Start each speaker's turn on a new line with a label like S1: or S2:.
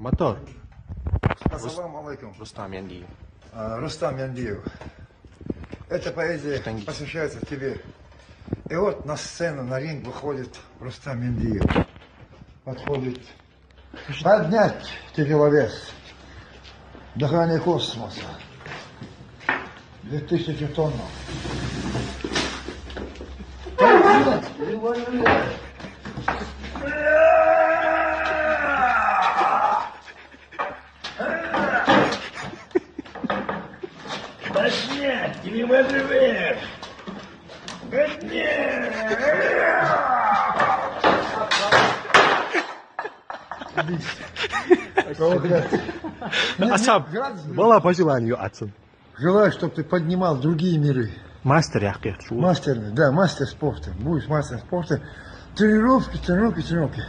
S1: Мотор.
S2: Ассаламу алейкум.
S1: Рустам Яндиев.
S2: Рустам Яндиев. Эта поэзия посвящается тебе. И вот на сцену, на ринг выходит Рустам Яндиев. Подходит. Поднять тяжеловес. Дыхание космоса. 2000 тонн. Поднять тяжеловес.
S3: Поднять тяжеловес.
S1: Асаб, была по желанию отцу.
S2: Желаю, чтобы ты поднимал другие миры.
S1: Мастер яхкет.
S2: Мастер, да, мастер спорта. Будешь мастер спорта. Тренировки, тренировки, тренировки.